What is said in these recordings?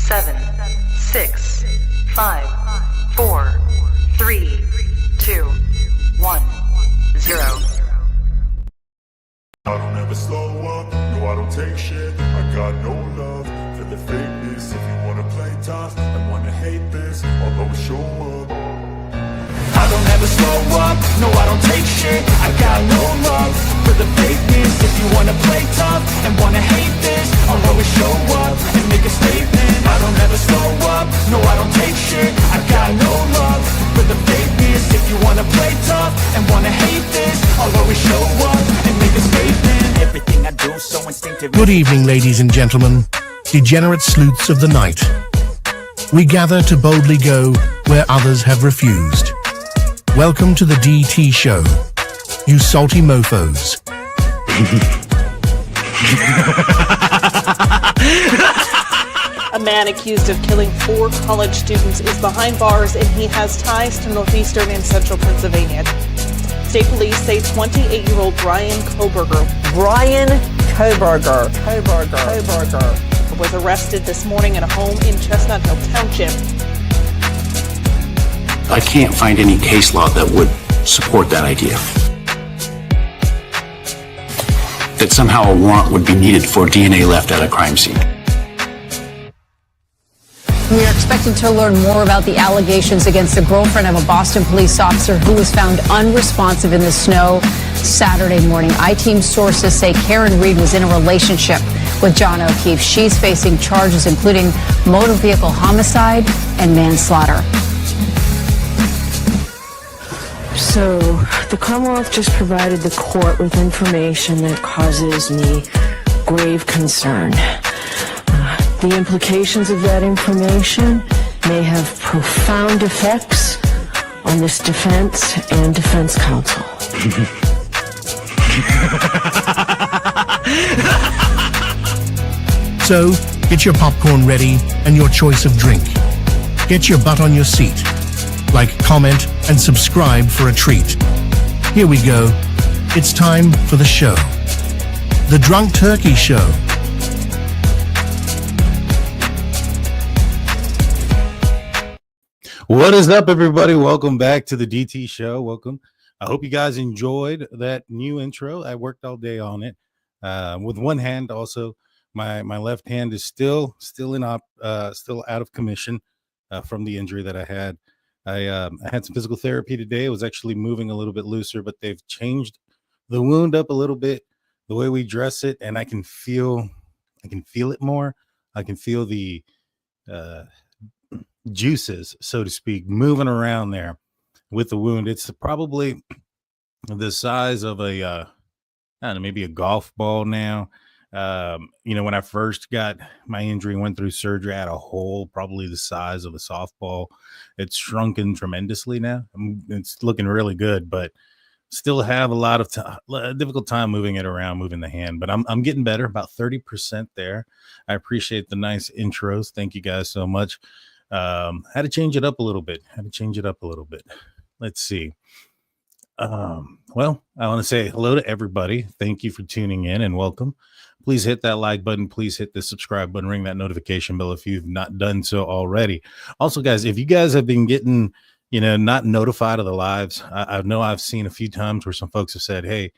7, 6, 5, 4, 3, 2, 1, 0. I don't ever slow up, no I don't take shit. I got no love for the fakeness. If you wanna play tough and wanna hate this, I'll always show up. I don't ever slow up, no I don't take shit. I got no love for the fakeness. If you wanna play tough and wanna hate this, I'll always show up and make a statement. I don't ever slow up, no I don't take shit. I got no love for the fakeness. If you wanna play tough and wanna hate this, I'll always show up and make a statement. Everything I do so instinctive. Good evening, ladies and gentlemen, degenerate sleuths of the night. We gather to boldly go where others have refused. Welcome to the DT show, you salty mofos. A man accused of killing 4 college students is behind bars, and he has ties to northeastern and central Pennsylvania. State police say 28-year-old Bryan Kohberger was arrested this morning in a home in Chestnut Hill Township. I can't find any case law that would support that idea. That somehow a warrant would be needed for DNA left at a crime scene. We are expecting to learn more about the allegations against the girlfriend of a Boston police officer who was found unresponsive in the snow Saturday morning. I-Team sources say Karen Reed was in a relationship with John O'Keefe. She's facing charges including motor vehicle homicide and manslaughter. So, the Commonwealth just provided the court with information that causes me grave concern. The implications of that information may have profound effects on this defense and defense counsel. So, get your popcorn ready and your choice of drink. Get your butt on your seat. Like, comment, and subscribe for a treat. Here we go. It's time for the show. The Drunk Turkey Show. What is up, everybody? Welcome back to the DT show. Welcome. I hope you guys enjoyed that new intro. I worked all day on it with one hand. Also, my left hand is still out of commission from the injury that I had. I had some physical therapy today. It was actually moving a little bit looser, but they've changed the wound up a little bit, the way we dress it, and I can feel it more. I can feel the juices, so to speak, moving around there with the wound. It's probably the size of a I don't know, maybe a golf ball now. When I first got my injury, went through surgery, I had a hole probably the size of a softball. It's shrunken tremendously now. It's looking really good, but still have a lot of difficult time moving it around, moving the hand, but I'm getting better, about 30% there. I appreciate the nice intros. Thank you guys so much. Had to change it up a little bit. Let's see. Well, I want to say hello to everybody. Thank you for tuning in and welcome. Please hit that like button. Please hit the subscribe button. Ring that notification bell if you've not done so already. Also, guys, if you guys have been getting, not notified of the lives, I know I've seen a few times where some folks have said, hey,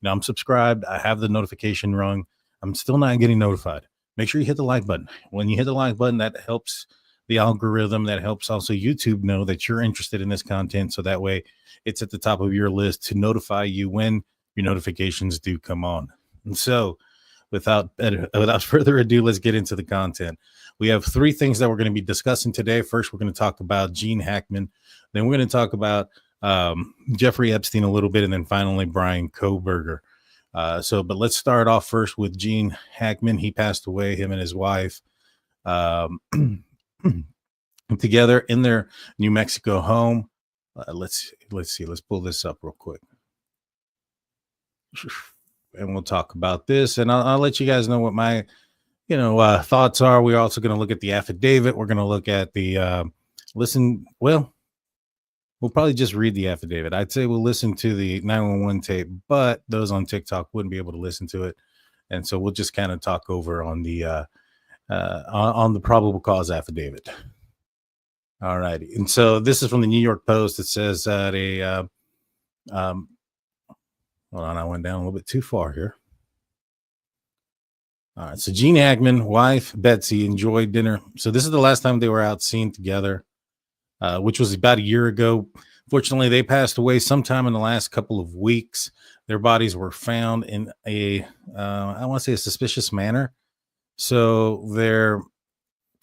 I'm subscribed. I have the notification rung. I'm still not getting notified. Make sure you hit the like button. When you hit the like button, that helps the algorithm. That helps also YouTube know that you're interested in this content. So that way it's at the top of your list to notify you when your notifications do come on. And so without further ado, let's get into the content. We have 3 things that we're going to be discussing today. First, we're going to talk about Gene Hackman. Then we're going to talk about Jeffrey Epstein a little bit. And then finally, Bryan Kohberger. But let's start off first with Gene Hackman. He passed away, him and his wife, together in their New Mexico home. Let's see. Let's pull this up real quick. And we'll talk about this, and I'll let you guys know what my, thoughts are. We're also going to look at the affidavit. We're going to look at the we'll probably just read the affidavit. I'd say we'll listen to the 911 tape, but those on TikTok wouldn't be able to listen to it. And so we'll just kind of talk over on the on the probable cause affidavit. All righty. And so this is from the New York Post. It says that hold on, I went down a little bit too far here. All right. So Gene Hackman, wife Betsy, enjoyed dinner. So this is the last time they were out seen together, which was about a year ago. Fortunately, they passed away sometime in the last couple of weeks. Their bodies were found in I want to say a suspicious manner. So a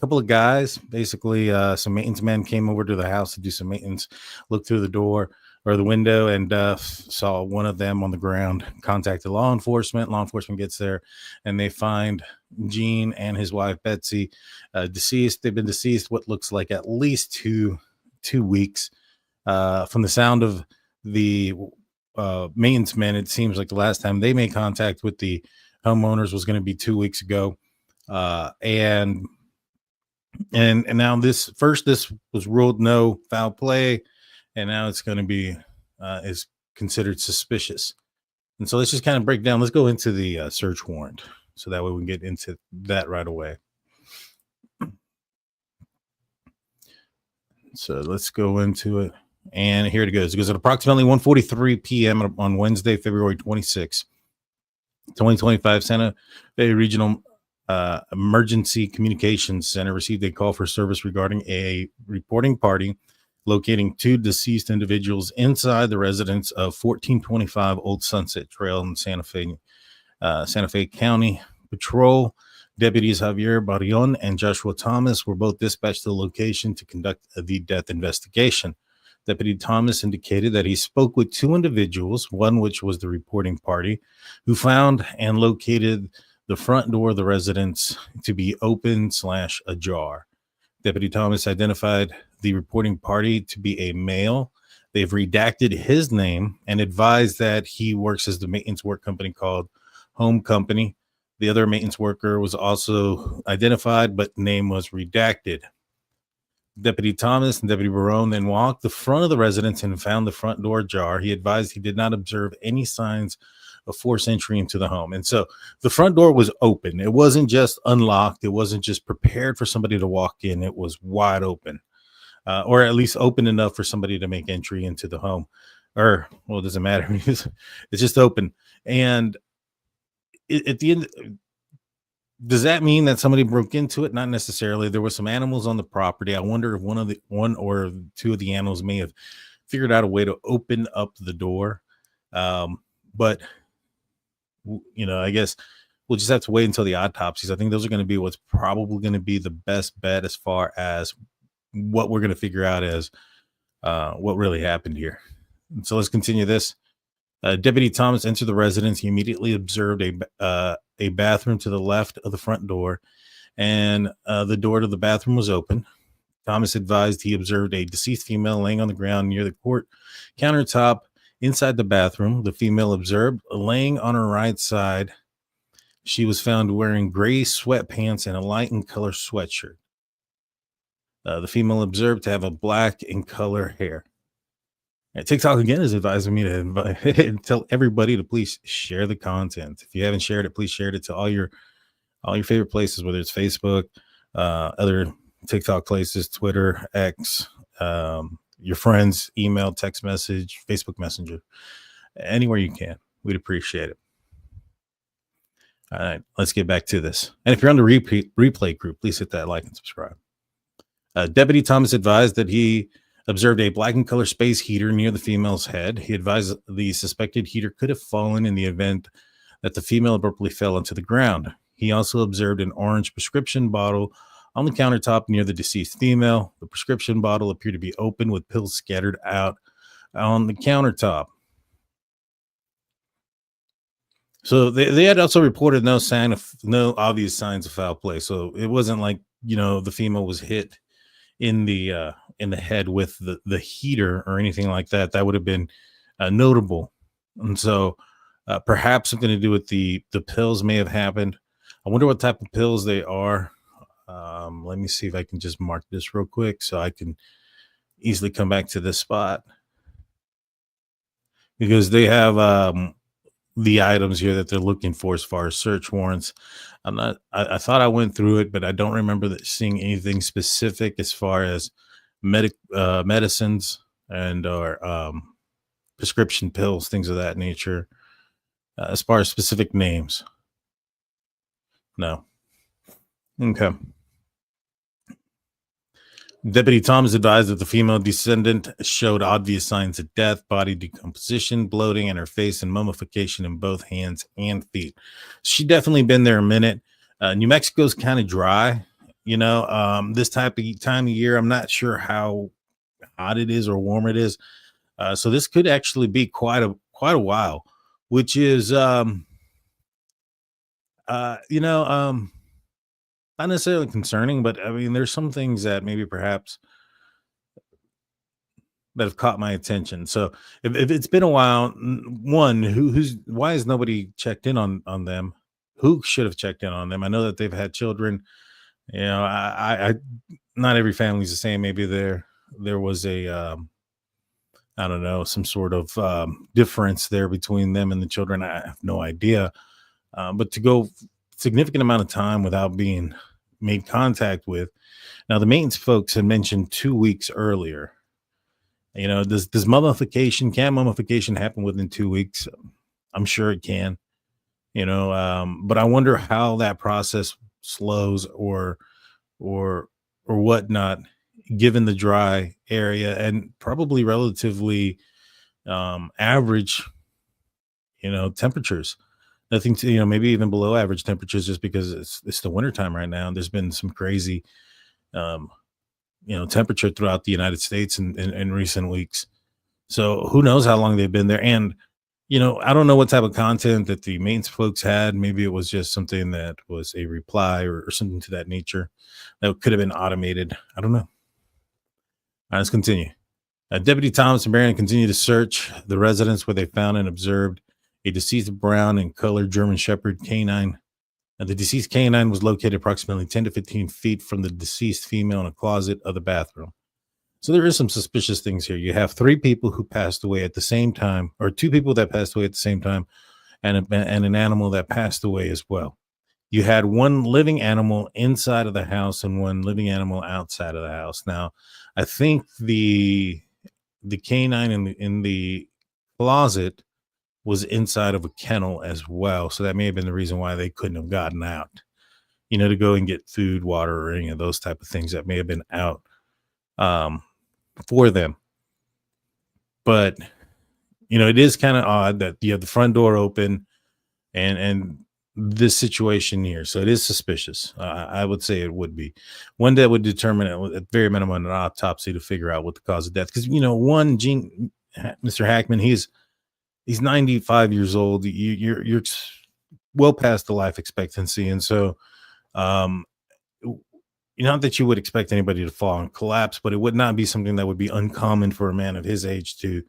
couple of guys, basically some maintenance men, came over to the house to do some maintenance, looked through the door or the window, and saw one of them on the ground, contacted law enforcement. Law enforcement gets there, and they find Gene and his wife, Betsy, deceased. They've been deceased what looks like at least two weeks. From the sound of the maintenance men, it seems like the last time they made contact with the homeowners was going to be 2 weeks ago. And now this was ruled no foul play, and now it's going to be is considered suspicious. And so let's just kind of break down. Let's go into the search warrant, so that way we can get into that right away. So let's go into it. And here it goes. It goes at approximately 1:43 p.m. on Wednesday, February 26, 2025. Santa Fe Regional Emergency Communications Center received a call for service regarding a reporting party locating two deceased individuals inside the residence of 1425 Old Sunset Trail in Santa Fe County. Patrol deputies Javier Barrion and Joshua Thomas were both dispatched to the location to conduct the death investigation. Deputy Thomas indicated that he spoke with two individuals, one which was the reporting party, who found and located the front door of the residence to be open/ajar. Deputy Thomas identified the reporting party to be a male. They've redacted his name and advised that he works as the maintenance work company called Home Company. The other maintenance worker was also identified, but name was redacted. Deputy Thomas and Deputy Barone then walked the front of the residence and found the front door ajar. He advised he did not observe any signs of forced entry into the home. And so the front door was open. It wasn't just unlocked. It wasn't just prepared for somebody to walk in. It was wide open, or at least open enough for somebody to make entry into the home. Or, well, it doesn't matter. It's just open. And at the end, does that mean that somebody broke into it? Not necessarily. There were some animals on the property. I wonder if one or two of the animals may have figured out a way to open up the door. But I guess we'll just have to wait until the autopsies. I think those are going to be what's probably going to be the best bet as far as what we're going to figure out as what really happened here. And so let's continue this. Deputy Thomas entered the residence. He immediately observed a bathroom to the left of the front door, and the door to the bathroom was open. Thomas advised he observed a deceased female laying on the ground near the countertop inside the bathroom. The female observed laying on her right side. She was found wearing gray sweatpants and a light in color sweatshirt. The female observed to have a black in color hair. TikTok again is advising me to tell everybody to please share the content. If you haven't shared it, please share it to all your favorite places, whether it's Facebook, other TikTok places, Twitter, X, your friends, email, text message, Facebook Messenger, anywhere you can. We'd appreciate it. All right, let's get back to this. And if you're on the replay group, please hit that like and subscribe. Deputy Thomas advised that he observed a black and color space heater near the female's head. He advised the suspected heater could have fallen in the event that the female abruptly fell onto the ground. He also observed an orange prescription bottle on the countertop near the deceased female. The prescription bottle appeared to be open with pills scattered out on the countertop. So they had also reported no obvious signs of foul play. So it wasn't like, the female was hit in the head with the heater or anything like that. That would have been notable. And so perhaps something to do with the pills may have happened. I wonder what type of pills they are. Let me see if I can just mark this real quick so I can easily come back to this spot, because they have the items here that they're looking for as far as search warrants. I thought I went through it, but I don't remember seeing anything specific as far as medicines and or prescription pills, things of that nature. As far as specific names, no. Okay. Deputy Thomas advised that the female descendant showed obvious signs of death, body decomposition, bloating in her face, and mummification in both hands and feet. She definitely been there a minute. New Mexico's kind of dry, this time of year. I'm not sure how hot it is or warm it is. So this could actually be quite a while, which is, not necessarily concerning, but I mean, there's some things that maybe perhaps that have caught my attention. So if it's been a while, one, why has nobody checked in on them? Who should have checked in on them? I know that they've had children. I not every family's the same. Maybe there was a, I don't know, some sort of difference there between them and the children. I have no idea. But to go significant amount of time without being made contact with. Now, the maintenance folks had mentioned 2 weeks earlier. Does mummification happen within 2 weeks? I'm sure it can, but I wonder how that process slows or whatnot, given the dry area and probably relatively average, temperatures. Nothing to, maybe even below average temperatures, just because it's the wintertime right now. And there's been some crazy, temperature throughout the United States in recent weeks. So who knows how long they've been there. And, I don't know what type of content that the maintenance folks had. Maybe it was just something that was a reply or something to that nature that could have been automated. I don't know. All right, let's continue. Deputy Thomas and Bryan continued to search the residence where they found and observed a deceased brown and colored German Shepherd canine. The deceased canine was located approximately 10 to 15 feet from the deceased female in a closet of the bathroom. So there is some suspicious things here. You have 3 people who passed away at the same time, or 2 people that passed away at the same time, and an animal that passed away as well. You had 1 living animal inside of the house and 1 living animal outside of the house. Now, I think the canine in the closet was inside of a kennel as well. So that may have been the reason why they couldn't have gotten out, to go and get food, water, or any of those type of things that may have been out for them. But, it is kind of odd that you have the front door open and this situation here. So it is suspicious. I would say it would be one that would determine at very minimum an autopsy to figure out what the cause of death. Because, Mr. Hackman, he's 95 years old. You're well past the life expectancy. And so, not that you would expect anybody to fall and collapse, but it would not be something that would be uncommon for a man of his age to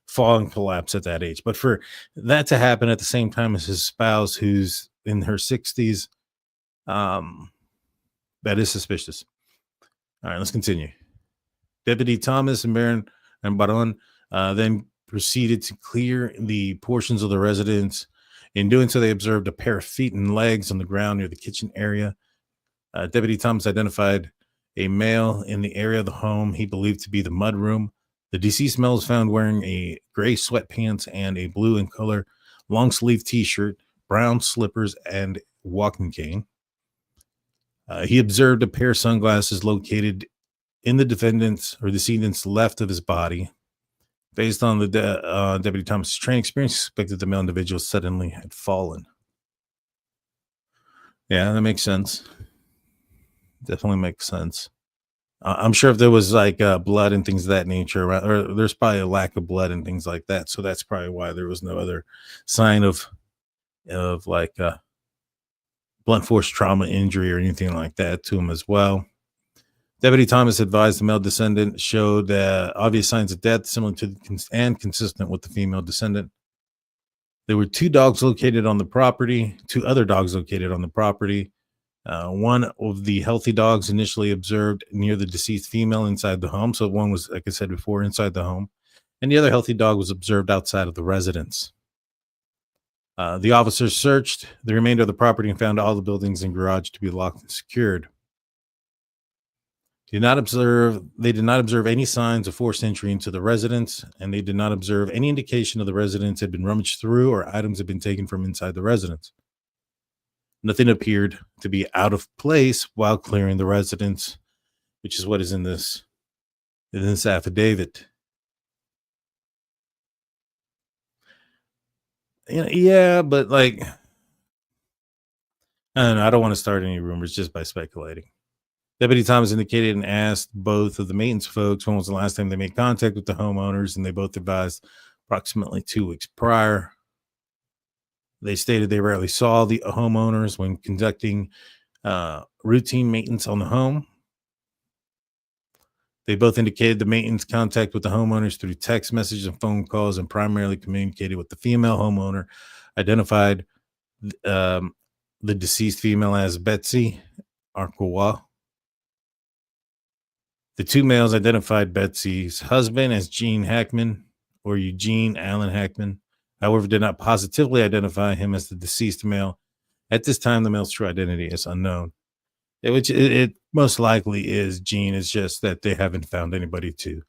fall and collapse at that age. But for that to happen at the same time as his spouse, who's in her 60s, that is suspicious. All right, let's continue. Deputy Thomas and Baron then proceeded to clear the portions of the residence. In doing so, they observed a pair of feet and legs on the ground near the kitchen area. Deputy Thomas identified a male in the area of the home he believed to be the mudroom. The deceased male was found wearing a gray sweatpants and a blue in color long sleeve t-shirt, brown slippers, and walking cane. He observed a pair of sunglasses located in the decedent's left of his body. Based on the Deputy Thomas' training experience, suspected the male individual suddenly had fallen. Yeah, that makes sense. Definitely makes sense. I'm sure if there was like blood and things of that nature, or there's probably a lack of blood and things like that. So that's probably why there was no other sign of like blunt force trauma injury or anything like that to him as well. Deputy Thomas advised the male descendant showed obvious signs of death, similar to and consistent with the female descendant. There were 2 dogs located on the property, 2 other dogs located on the property. One of the healthy dogs initially observed near the deceased female inside the home. So one was, like I said before, inside the home. And the other healthy dog was observed outside of the residence. The officers searched the remainder of the property and found all the buildings and garage to be locked and secured. They did not observe any signs of forced entry into the residence, and they did not observe any indication of the residence had been rummaged through or items had been taken from inside the residence. Nothing appeared to be out of place while clearing the residence, which is what is in this affidavit. Yeah, but like, I don't want to start any rumors just by speculating. Deputy Thomas indicated and asked both of the maintenance folks when was the last time they made contact with the homeowners, and they both advised approximately 2 weeks prior. They stated they rarely saw the homeowners when conducting routine maintenance on the home. They both indicated the maintenance contact with the homeowners through text messages and phone calls, and primarily communicated with the female homeowner, identified the deceased female as Betsy Arkawa. The two males identified Betsy's husband as Gene Hackman or Eugene Allen Hackman. However, did not positively identify him as the deceased male. At this time, the male's true identity is unknown. It most likely is Gene. It's just that they haven't found anybody to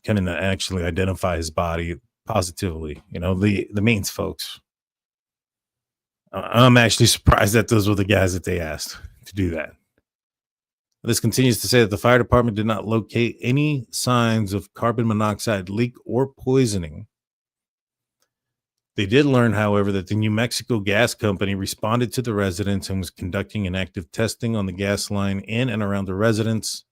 kind of actually identify his body positively. The maintenance folks. I'm actually surprised that those were the guys that they asked to do that. This continues to say that the fire department did not locate any signs of carbon monoxide leak or poisoning. They did learn, however, that the New Mexico Gas Company responded to the residence and was conducting an active testing on the gas line in and around the residence.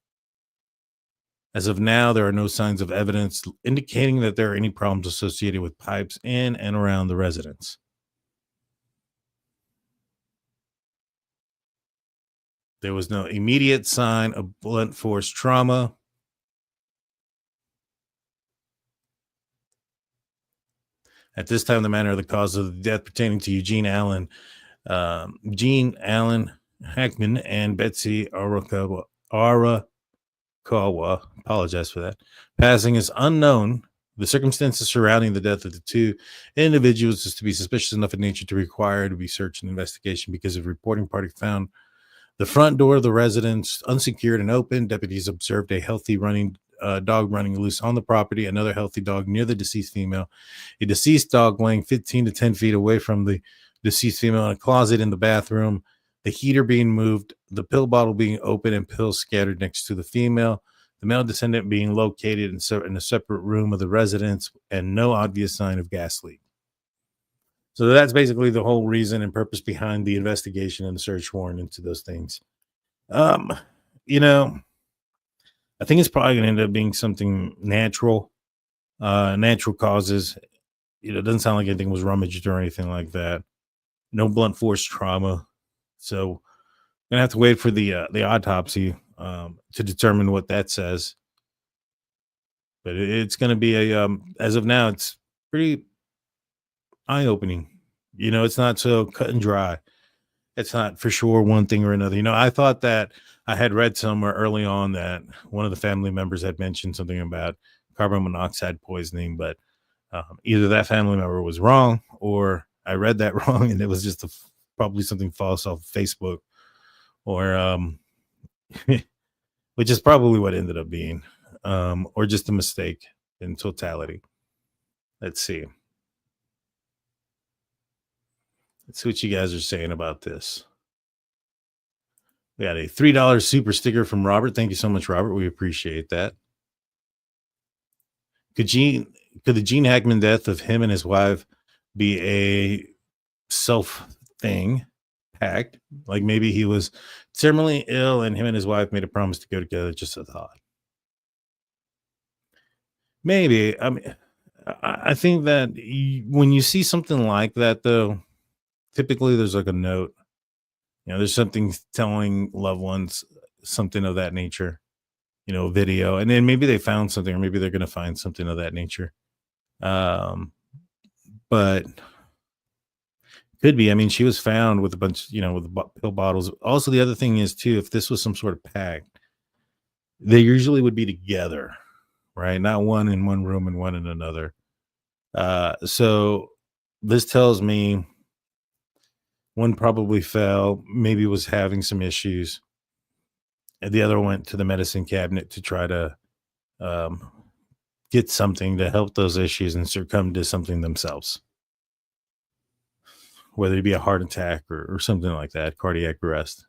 As of now, there are no signs of evidence indicating that there are any problems associated with pipes in and around the residence. There was no immediate sign of blunt force trauma. At this time, the manner of the cause of the death pertaining to Gene Allen Hackman and Betsy Arakawa, apologize for that, passing is unknown. The circumstances surrounding the death of the two individuals is to be suspicious enough in nature to require to be searched and investigation because of reporting party found the front door of the residence unsecured and open. Deputies observed a healthy dog running loose on the property, another healthy dog near the deceased female, a deceased dog laying 15 to 10 feet away from the deceased female in a closet in the bathroom, the heater being moved, the pill bottle being open and pills scattered next to the female, the male descendant being located in a separate room of the residence, and no obvious sign of gas leak. So that's basically the whole reason and purpose behind the investigation and the search warrant into those things. I think it's probably going to end up being something natural causes. It doesn't sound like anything was rummaged or anything like that. No blunt force trauma. So I'm going to have to wait for the autopsy to determine what that says. But it's going to be as of now, it's pretty eye-opening. It's not so cut and dry. It's not for sure one thing or another. I thought that I had read somewhere early on that one of the family members had mentioned something about carbon monoxide poisoning, but either that family member was wrong or I read that wrong and it was just probably something false off Facebook, or which is probably what ended up being, or just a mistake in totality. Let's see. Let's see what you guys are saying about this. We got a $3 super sticker from Robert. Thank you so much, Robert. We appreciate that. Could the Gene Hackman death of him and his wife be a self thing, pact? Like maybe he was terminally ill and him and his wife made a promise to go together. Just a thought. Maybe. I think that when you see something like that, though, typically there's like a note. There's something telling loved ones, something of that nature, video. And then maybe they found something, or maybe they're going to find something of that nature. But could be. She was found with a bunch, with pill bottles. Also, the other thing is, too, if this was some sort of pact, they usually would be together, right? Not one in one room and one in another. So this tells me One probably fell, maybe was having some issues, and the other went to the medicine cabinet to try to um, get something to help those issues and succumb to something themselves, whether it be a heart attack or something like that, cardiac arrest.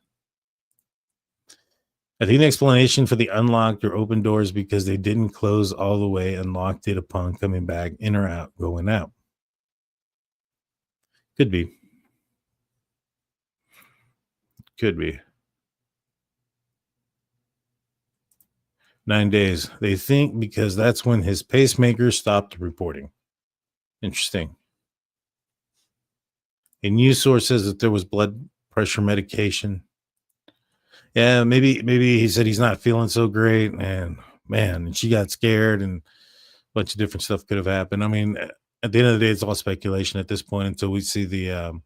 I think the explanation for the unlocked or open doors because they didn't close all the way and locked it upon coming back in or out, going out. Could be. Could be. 9 days. They think because that's when his pacemaker stopped reporting. Interesting. A news source says that there was blood pressure medication. Yeah, maybe he said he's not feeling so great, and man, she got scared, and a bunch of different stuff could have happened. I mean, at the end of the day, it's all speculation at this point until we see the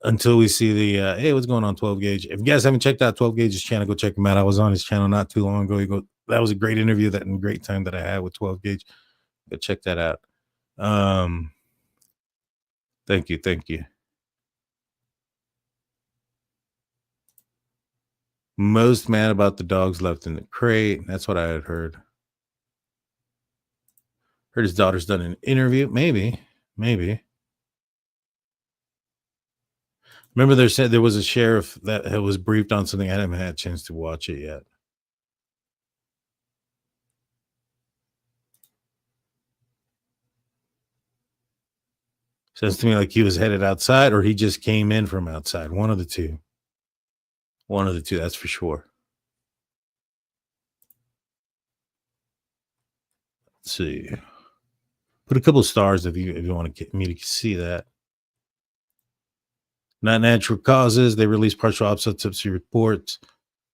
hey, what's going on, 12 Gauge? If you guys haven't checked out 12 Gauge's channel, go check him out. I was on his channel not too long ago. That was a great interview and great time that I had with 12 Gauge. Go check that out. Thank you. Most mad about the dogs left in the crate. That's what I had heard. Heard his daughter's done an interview. Maybe. Remember, there was a sheriff that was briefed on something. I haven't had a chance to watch it yet. Sounds to me like he was headed outside or he just came in from outside. One of the two. That's for sure. Let's see. Put a couple of stars if you want to get me to see that. Not natural causes. They released partial autopsy reports,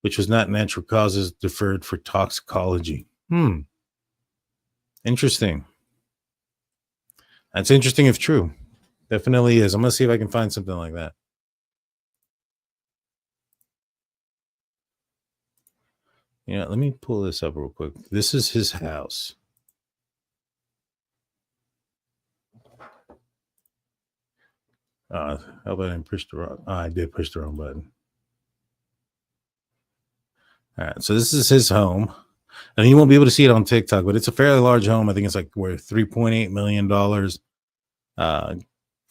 which was not natural causes, deferred for toxicology. Interesting. That's interesting if true. Definitely is. I'm going to see if I can find something like that. Yeah, let me pull this up real quick. This is his house. How about I didn't push the wrong? I did push the wrong button. All right, so this is his home, and you won't be able to see it on TikTok, but it's a fairly large home. I think it's like worth $3.8 million.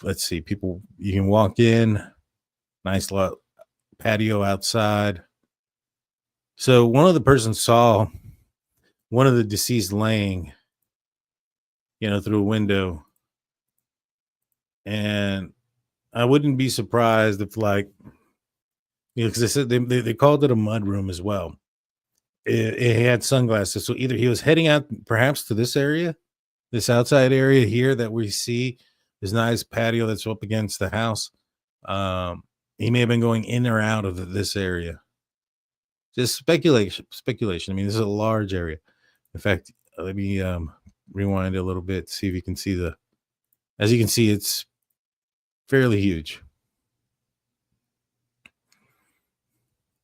Let's see, people, you can walk in, nice lot patio outside. So one of the persons saw one of the deceased laying, through a window, and I wouldn't be surprised if, because they said they called it a mud room as well. It had sunglasses, so either he was heading out perhaps to this area, this outside area here that we see, this nice patio that's up against the house. He may have been going in or out of this area. Just speculation. I mean, this is a large area. In fact, let me rewind a little bit, see if you can see as you can see, it's fairly huge.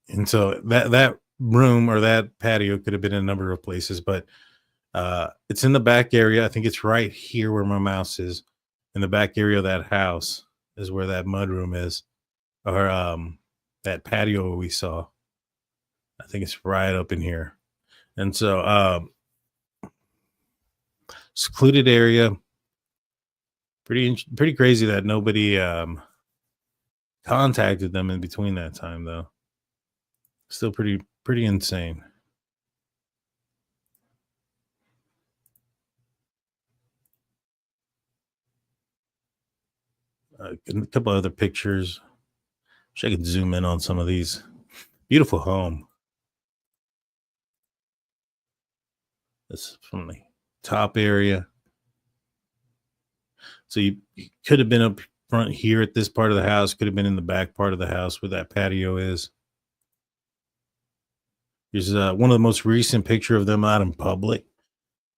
And so that room or that patio could have been in a number of places, but it's in the back area. I think it's right here where my mouse is. In the back area of that house is where that mud room is, or that patio we saw. I think it's right up in here. And so secluded area. Pretty crazy that nobody contacted them in between that time, though. Still pretty insane. A couple other pictures. Wish I could zoom in on some of these. Beautiful home. This is from the top area. So you could have been up front here at this part of the house, could have been in the back part of the house where that patio is. Here's one of the most recent picture of them out in public.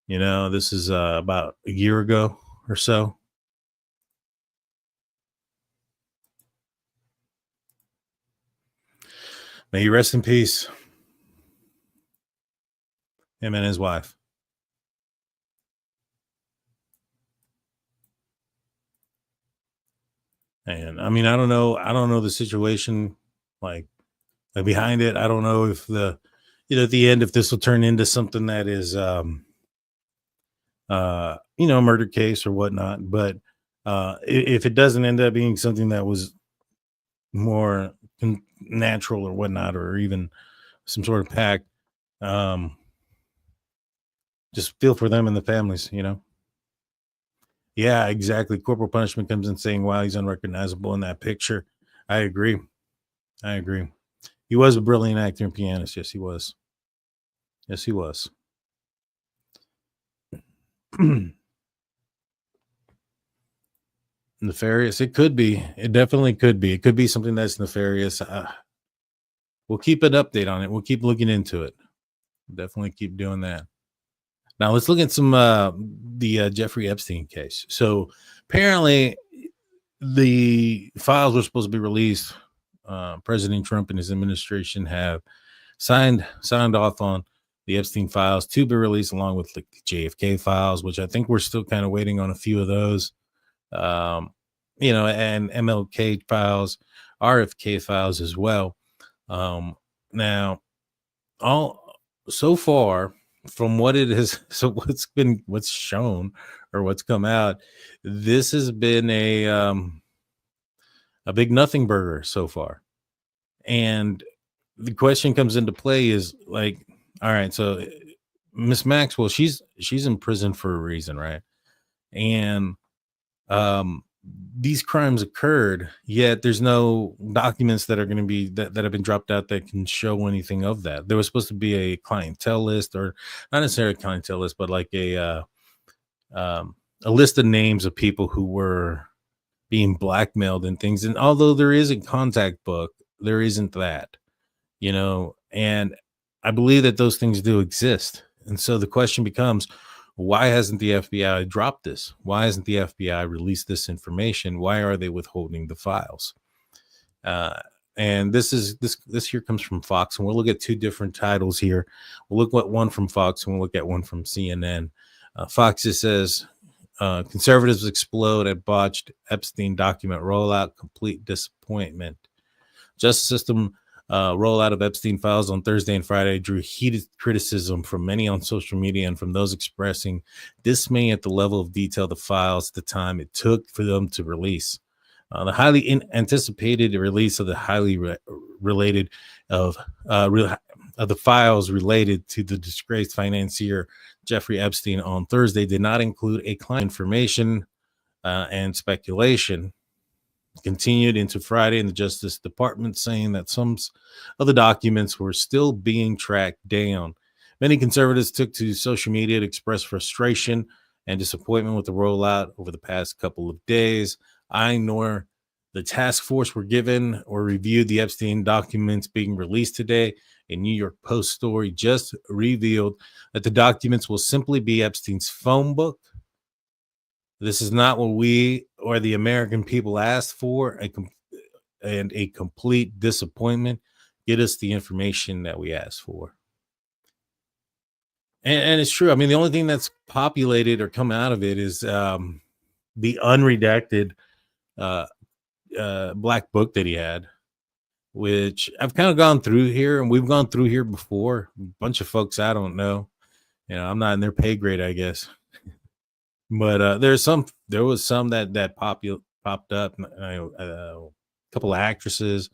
This is about a year ago or so. May he rest in peace. Him and his wife. And I mean, I don't know the situation like behind it. I don't know if at the end, if this will turn into something that is, a murder case or whatnot. But if it doesn't end up being something that was more natural or whatnot, or even some sort of pact, um, just feel for them and the families, Yeah, exactly. Corporal punishment comes in saying, wow, he's unrecognizable in that picture. I agree. He was a brilliant actor and pianist. Yes, he was. Nefarious. It could be. It definitely could be. It could be something that's nefarious. We'll keep an update on it. We'll keep looking into it. Definitely keep doing that. Now let's look at some the Jeffrey Epstein case. So apparently the files were supposed to be released. President Trump and his administration have signed off on the Epstein files to be released, along with the JFK files, which I think we're still kind of waiting on a few of those. And MLK files, RFK files as well. Now, all so far from what it is, so what's shown or what's come out, this has been a big nothing burger so far. And the question comes into play is like, all right, so Miss Maxwell, she's in prison for a reason, right? And these crimes occurred, yet there's no documents that are going to be that have been dropped out that can show anything of that. There was supposed to be a clientele list, or not necessarily a clientele list, but like a list of names of people who were being blackmailed and things. And although there is a contact book, there isn't that, and I believe that those things do exist. And so the question becomes, why hasn't the FBI dropped this? Why hasn't the FBI released this information? Why are they withholding the files? And this here comes from Fox, and we'll look at two different titles here. We'll look at one from Fox, and we'll look at one from CNN. Fox, it says, conservatives explode at botched Epstein document rollout, complete disappointment. Justice system rollout of Epstein files on Thursday and Friday drew heated criticism from many on social media and from those expressing dismay at the level of detail the files at the time it took for them to release. The highly anticipated release of the highly related of the files related to the disgraced financier Jeffrey Epstein on Thursday did not include a client information, and speculation continued into Friday in the Justice Department, saying that some of the documents were still being tracked down. Many conservatives took to social media to express frustration and disappointment with the rollout over the past couple of days. I nor the task force were given or reviewed the Epstein documents being released today. A New York Post story just revealed that the documents will simply be Epstein's phone book. This is not what we or the American people asked for, and a complete disappointment. Get us the information that we asked for. And it's true. I mean, the only thing that's populated or come out of it is the unredacted black book that he had, which I've kind of gone through here, and we've gone through here before. A bunch of folks I don't know. I'm not in their pay grade, I guess. But there was some that popped up. A couple of actresses,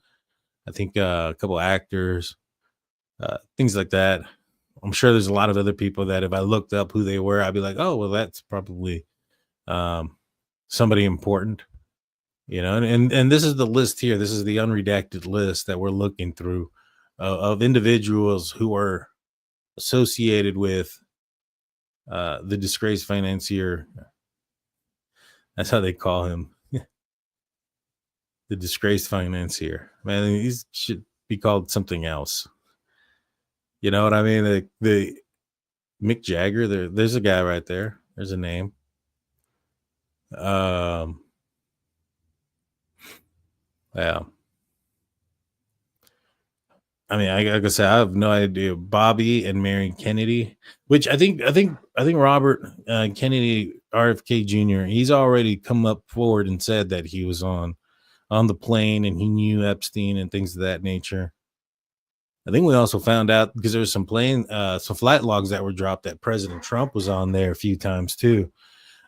I think a couple of actors, things like that. I'm sure there's a lot of other people that if I looked up who they were, I'd be like, oh, well, that's probably somebody important, and this is the list here. This is the unredacted list that we're looking through of individuals who are associated with the disgraced financier. That's how they call him. The disgraced financier. Man, he should be called something else. You know what I mean? The Mick Jagger, there's a guy right there. There's a name. Yeah. I mean, I gotta say, I have no idea. Bobby and Mary Kennedy, which I think Robert Kennedy, RFK Jr., he's already come up forward and said that he was on on the plane, and he knew Epstein and things of that nature. I think we also found out, because there was some flight logs that were dropped, that President Trump was on there a few times too,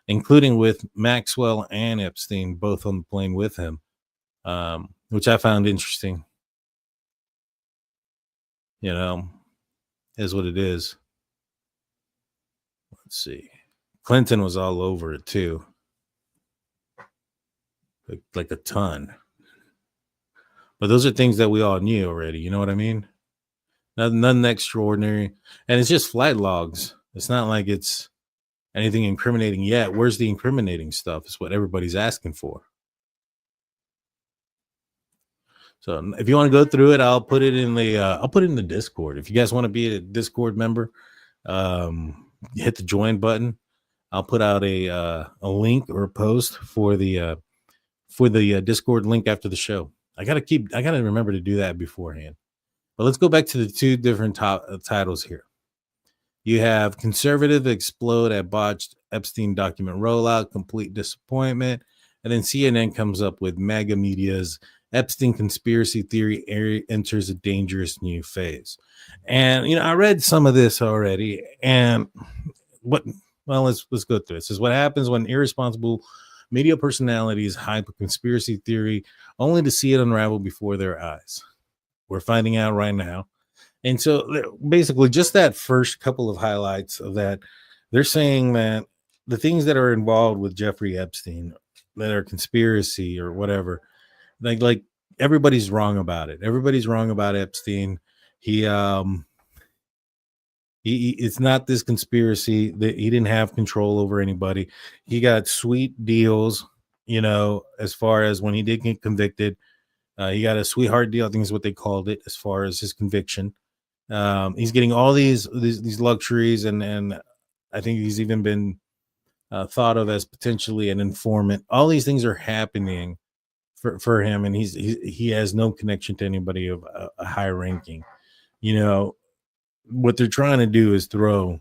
including with Maxwell and Epstein, both on the plane with him, which I found interesting. You know, is what it is. Let's see. Clinton was all over it too. Like a ton. But those are things that we all knew already. You know what I mean? Nothing extraordinary. And it's just flight logs. It's not like it's anything incriminating yet. Where's the incriminating stuff? Is what everybody's asking for. So if you want to go through it, I'll put it in the Discord. If you guys want to be a Discord member, hit the join button. I'll put out a link or a post for the Discord link after the show. I gotta remember to do that beforehand. But let's go back to the two different titles here. You have conservative explode at botched Epstein document rollout, complete disappointment, and then CNN comes up with mega media's Epstein conspiracy theory enters a dangerous new phase. And I read some of this already, and let's go through it. This is what happens when irresponsible media personalities hype a conspiracy theory only to see it unravel before their eyes. We're finding out right now. And so basically just that first couple of highlights of that, they're saying that the things that are involved with Jeffrey Epstein that are conspiracy or whatever, like everybody's wrong about it. Everybody's wrong about Epstein. It's not this conspiracy that he didn't have control over anybody. He got sweet deals, as far as when he did get convicted. He got a sweetheart deal, I think is what they called it, as far as his conviction. He's getting all these luxuries, and I think he's even been thought of as potentially an informant. All these things are happening for him, and he has no connection to anybody of a high ranking. What they're trying to do is throw,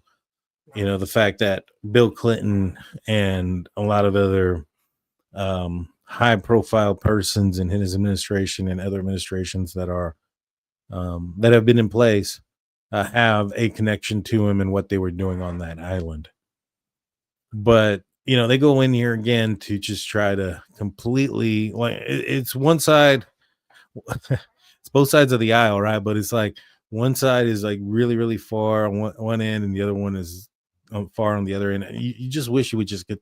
the fact that Bill Clinton and a lot of other high profile persons in his administration and other administrations that are that have been in place have a connection to him and what they were doing on that island. But they go in here again to just try to completely, like, it's one side, it's both sides of the aisle, right? But it's like one side is like really, really far on one end, and the other one is far on the other end. You just wish you would just get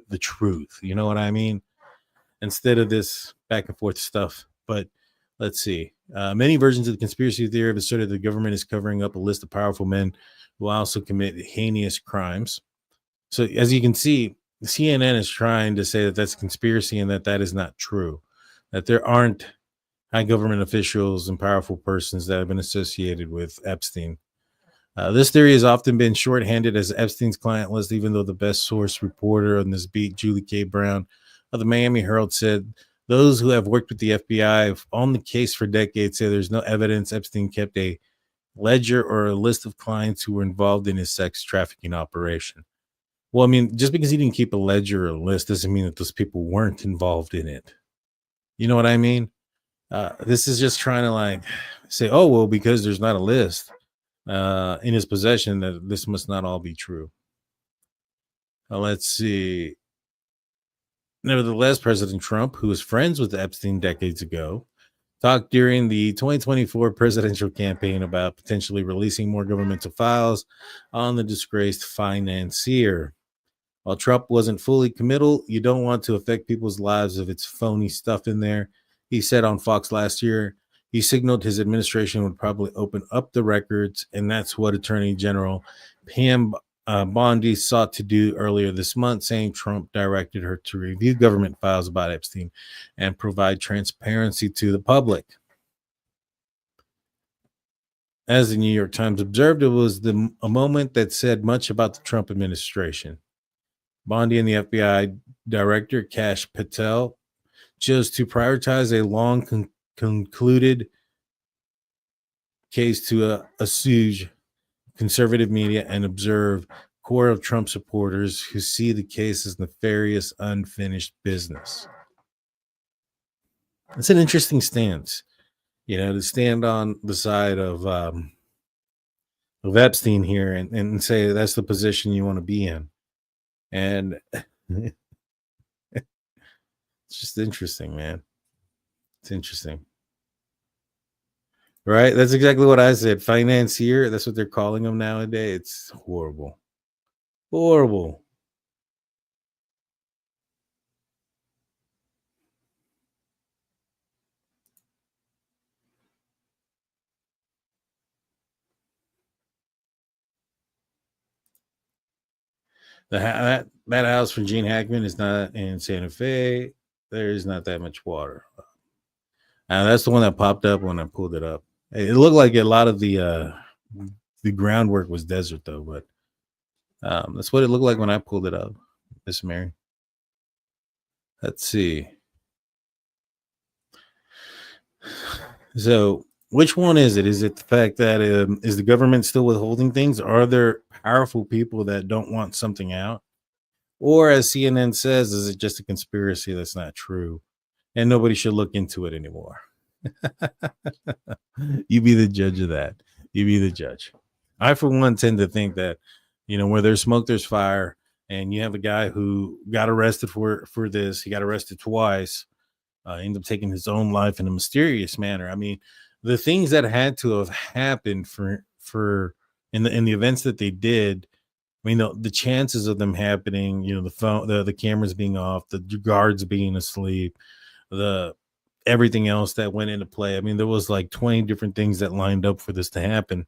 the truth. You know what I mean? Instead of this back and forth stuff. But let's see. Many versions of the conspiracy theory have asserted the government is covering up a list of powerful men who also commit heinous crimes. So as you can see, CNN is trying to say that that's a conspiracy and that is not true, that there aren't high government officials and powerful persons that have been associated with Epstein. This theory has often been shorthanded as Epstein's client list, even though the best source reporter on this beat, Julie K. Brown of the Miami Herald, said those who have worked with the FBI on the case for decades say there's no evidence Epstein kept a ledger or a list of clients who were involved in his sex trafficking operation. Well, I mean, just because he didn't keep a ledger or a list doesn't mean that those people weren't involved in it. You know what I mean? This is just trying to say, oh, well, because there's not a list in his possession, that this must not all be true. Let's see. Nevertheless, President Trump, who was friends with Epstein decades ago, talked during the 2024 presidential campaign about potentially releasing more governmental files on the disgraced financier. While Trump wasn't fully committal, you don't want to affect people's lives if it's phony stuff in there. He said on Fox last year, he signaled his administration would probably open up the records, and that's what Attorney General Pam Bondi sought to do earlier this month, saying Trump directed her to review government files about Epstein and provide transparency to the public. As the New York Times observed, it was a moment that said much about the Trump administration. Bondi and the FBI director, Kash Patel, chose to prioritize a long concluded case to assuage conservative media and observe core of Trump supporters who see the case as nefarious, unfinished business. It's an interesting stance, to stand on the side of Epstein here and say that's the position you want to be in. And it's just interesting, man. It's interesting. Right? That's exactly what I said. Financier, that's what they're calling them nowadays. It's horrible. Horrible. That house for Gene Hackman is not in Santa Fe. There is not that much water. That's the one that popped up when I pulled it up. It looked like a lot of the groundwork was desert though, but that's what it looked like when I pulled it up, Miss Mary. Let's see. So, which one is it? Is it the fact that is the government still withholding things? Are there powerful people that don't want something out? Or as CNN says, is it just a conspiracy that's not true and nobody should look into it anymore? You be the judge of that. You be the judge. I, for one, tend to think that, where there's smoke, there's fire. And you have a guy who got arrested for this. He got arrested twice. Ended up taking his own life in a mysterious manner. I mean, the things that had to have happened for in the events that they did. I mean, the chances of them happening, the phone, the cameras being off, the guards being asleep, everything else that went into play. I mean, there was like 20 different things that lined up for this to happen.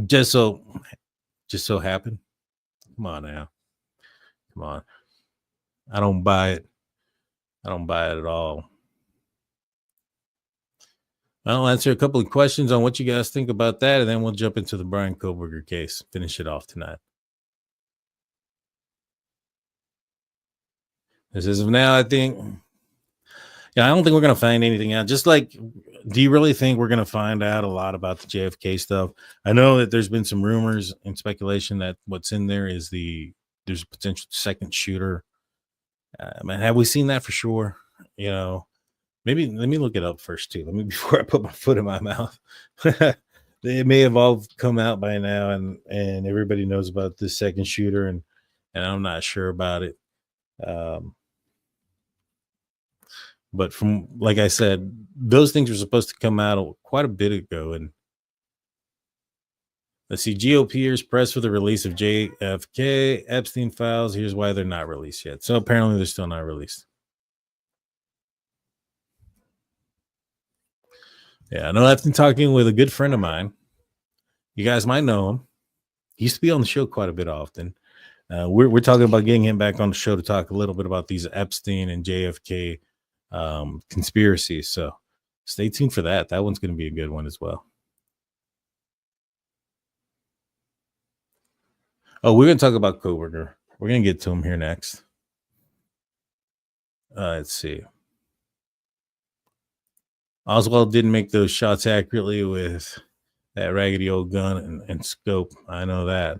Just so happened. Come on now. Come on. I don't buy it. I don't buy it at all. I'll answer a couple of questions on what you guys think about that, and then we'll jump into the Bryan Kohberger case. Finish it off tonight. As of now, I think, I don't think we're going to find anything out. Just like, do you really think we're going to find out a lot about the JFK stuff? I know that there's been some rumors and speculation that what's in there is there's a potential second shooter. Man, have we seen that for sure? Maybe let me look it up first too. Before I put my foot in my mouth. It may have all come out by now, and everybody knows about this second shooter, and I'm not sure about it. But from, like I said, those things were supposed to come out quite a bit ago. And let's see, GOPers pressed for the release of JFK Epstein files. Here's why they're not released yet. So apparently they're still not released. Yeah, I know I've been talking with a good friend of mine. You guys might know him. He used to be on the show quite a bit often. We're talking about getting him back on the show to talk a little bit about these Epstein and JFK conspiracies. So stay tuned for that. That one's going to be a good one as well. Oh, we're going to talk about Kohberger. We're going to get to him here next. Let's see. Oswald didn't make those shots accurately with that raggedy old gun and scope. I know that.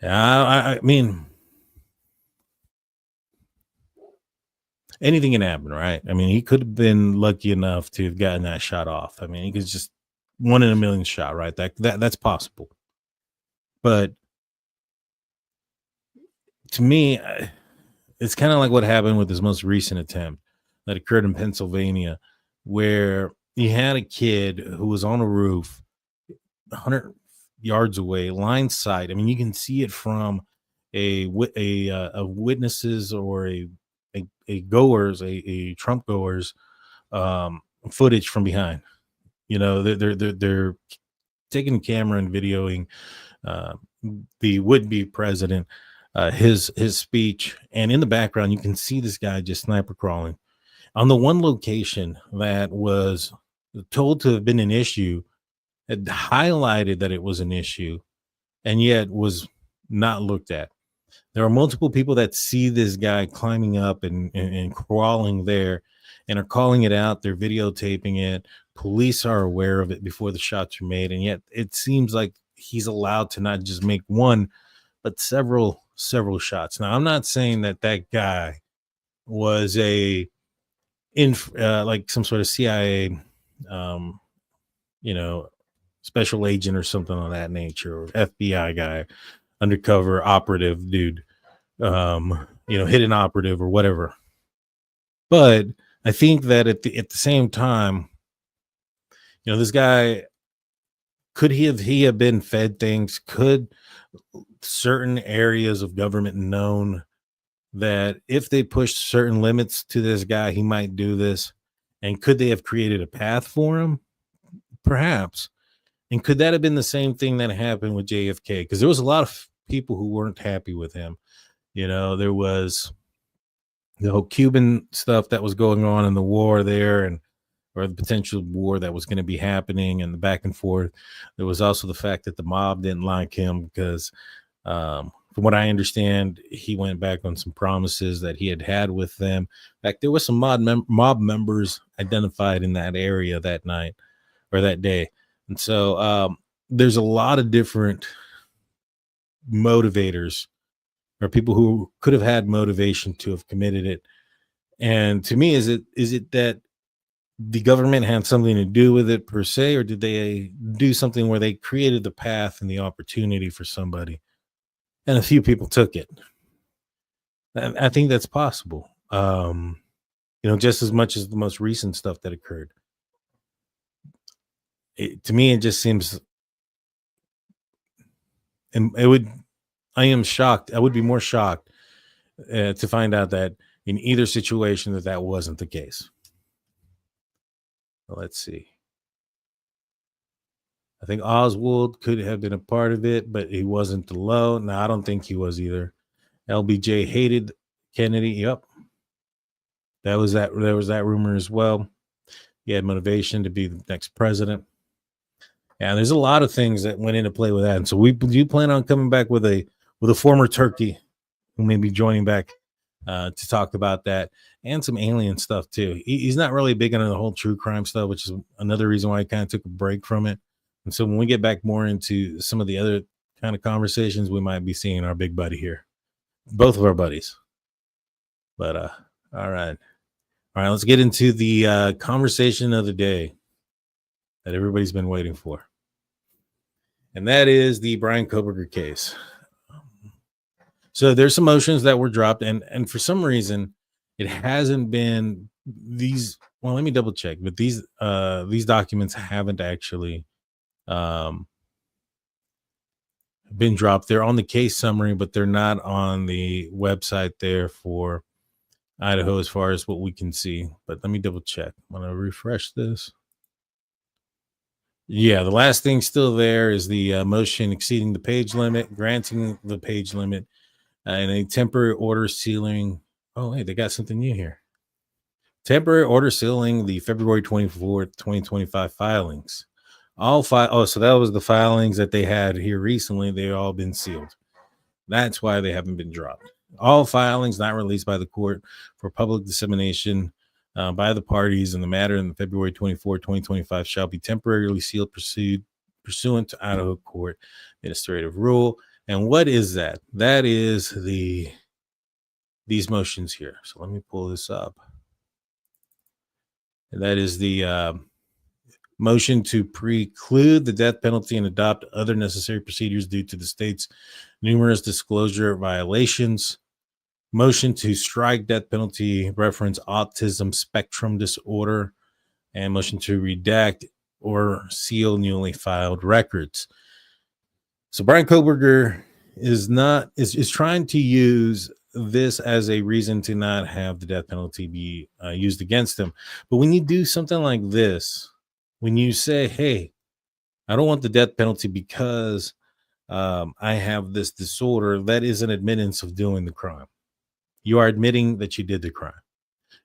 Yeah, I mean, anything can happen, right? I mean, he could have been lucky enough to have gotten that shot off. I mean, he could just 1 in a million shot, right? That's possible. But to me, it's kind of like what happened with his most recent attempt that occurred in Pennsylvania, where he had a kid who was on a roof 100 yards away, line sight. I mean, you can see it from a witnesses or a goers, a Trump goers footage from behind. They're taking the camera and videoing the would-be president, his speech, and in the background you can see this guy just sniper crawling on the one location that was told to have been an issue. Had highlighted that it was an issue and yet was not looked at. There are multiple people that see this guy climbing up and crawling there and are calling it out. They're videotaping it. Police are aware of it before the shots are made. And yet it seems like he's allowed to not just make one, but several shots. Now, I'm not saying that guy was like some sort of CIA, special agent or something of that nature, or FBI guy, undercover operative dude, hidden operative or whatever. But I think that at the same time, this guy, could he have been fed things? Could certain areas of government known that if they pushed certain limits to this guy, he might do this? And could they have created a path for him? Perhaps. And could that have been the same thing that happened with JFK? Because there was a lot of people who weren't happy with him. There was the whole Cuban stuff that was going on in the war there, or the potential war that was going to be happening, and the back and forth. There was also the fact that the mob didn't like him because, from what I understand, he went back on some promises that he had with them. In fact, there was some mob members identified in that area that night or that day. And so there's a lot of different motivators, or people who could have had motivation to have committed it. And to me, is it that the government had something to do with it per se, or did they do something where they created the path and the opportunity for somebody, and a few people took it? I think that's possible. Just as much as the most recent stuff that occurred. To me, it just seems, and I am shocked. I would be more shocked to find out that in either situation that wasn't the case. Let's see. I think Oswald could have been a part of it, but he wasn't alone. No, I don't think he was either. LBJ hated Kennedy. Yep. There was that rumor as well. He had motivation to be the next president. And there's a lot of things that went into play with that. And so we do plan on coming back with a former turkey who may be joining back to talk about that, and some alien stuff too. He's not really big into the whole true crime stuff, which is another reason why I kind of took a break from it. And so when we get back more into some of the other kind of conversations, we might be seeing our big buddy here, both of our buddies. But all right, let's get into the conversation of the day that everybody's been waiting for, and that is the Bryan Kohberger case. So there's some motions that were dropped, and for some reason it hasn't been these. Well, let me double check, but these documents haven't actually been dropped. They're on the case summary, but they're not on the website there for Idaho as far as what we can see. But let me double check. I'm gonna refresh this. Yeah, the last thing still there is the motion exceeding the page limit, granting the page limit, and a temporary order sealing. Oh, hey, they got something new here. Temporary order sealing the February 24th, 2025 filings. So that was the filings that they had here recently. They've all been sealed. That's why they haven't been dropped. All filings not released by the court for public dissemination by the parties in the matter in the February 24, 2025 shall be temporarily sealed pursuant to Idaho Court Administrative Rule. And what is that? That is these motions here. So let me pull this up. And that is the motion to preclude the death penalty and adopt other necessary procedures due to the state's numerous disclosure violations. Motion to strike death penalty, reference autism spectrum disorder, and motion to redact or seal newly filed records. So Bryan Kohberger is trying to use this as a reason to not have the death penalty be used against him. But when you do something like this, when you say, hey, I don't want the death penalty because I have this disorder, that is an admittance of doing the crime. You are admitting that you did the crime.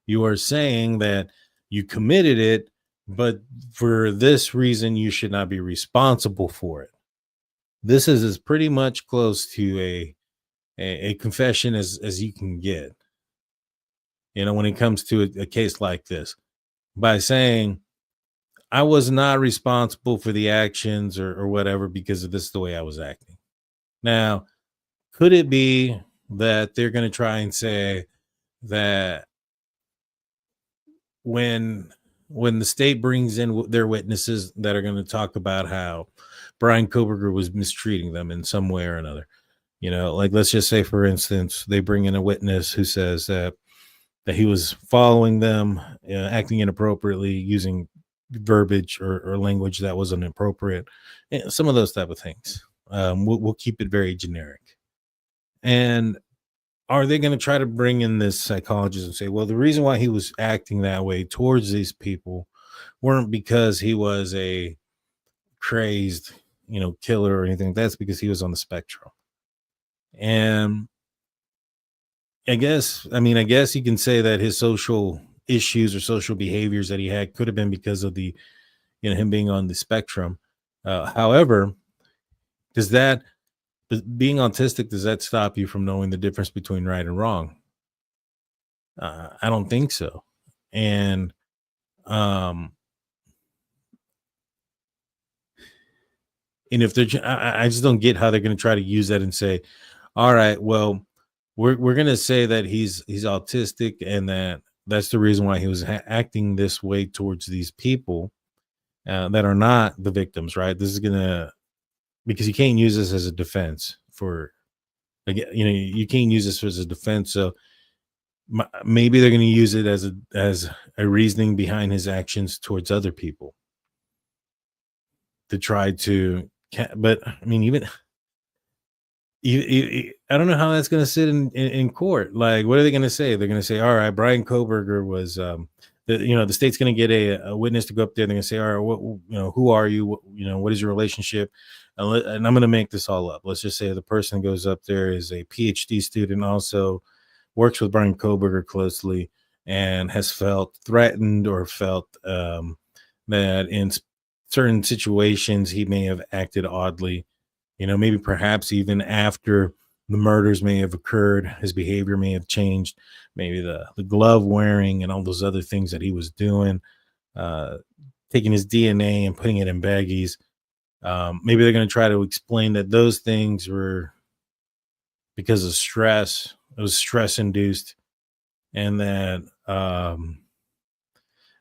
You are saying that you committed it, but for this reason, you should not be responsible for it. This is as pretty much close to a confession as you can get, when it comes to a case like this, by saying, I was not responsible for the actions or whatever because this is the way I was acting. Now, could it be that they're going to try and say that when the state brings in their witnesses that are going to talk about how Bryan Kohberger was mistreating them in some way or another, like let's just say, for instance, they bring in a witness who says that he was following them, acting inappropriately, using verbiage or language that wasn't appropriate, some of those type of things. We'll keep it very generic. And are they going to try to bring in this psychologist and say, well, the reason why he was acting that way towards these people weren't because he was a crazed, killer or anything. That's because he was on the spectrum. And I guess you can say that his social issues or social behaviors that he had could have been because of the, him being on the spectrum. However, being autistic, does that stop you from knowing the difference between right and wrong? I don't think so. And if they're, I just don't get how they're going to try to use that and say, all right, well, we're going to say that he's autistic and that's the reason why he was acting this way towards these people that are not the victims, right? This is because you can't use this as a defense you can't use this as a defense. So maybe they're going to use it as a reasoning behind his actions towards other people to try to, but I mean, even I don't know how that's going to sit in court. Like, what are they going to say? They're going to say, all right, Bryan Kohberger was, the state's going to get a witness to go up there. They're going to say, all right, who are you? What is your relationship? And I'm going to make this all up. Let's just say the person goes up there is a PhD student, also works with Bryan Kohberger closely, and has felt threatened or felt that in certain situations he may have acted oddly. Maybe perhaps even after the murders may have occurred, his behavior may have changed. Maybe the glove wearing and all those other things that he was doing, taking his DNA and putting it in baggies. Maybe they're going to try to explain that those things were because of stress. It was stress induced, and that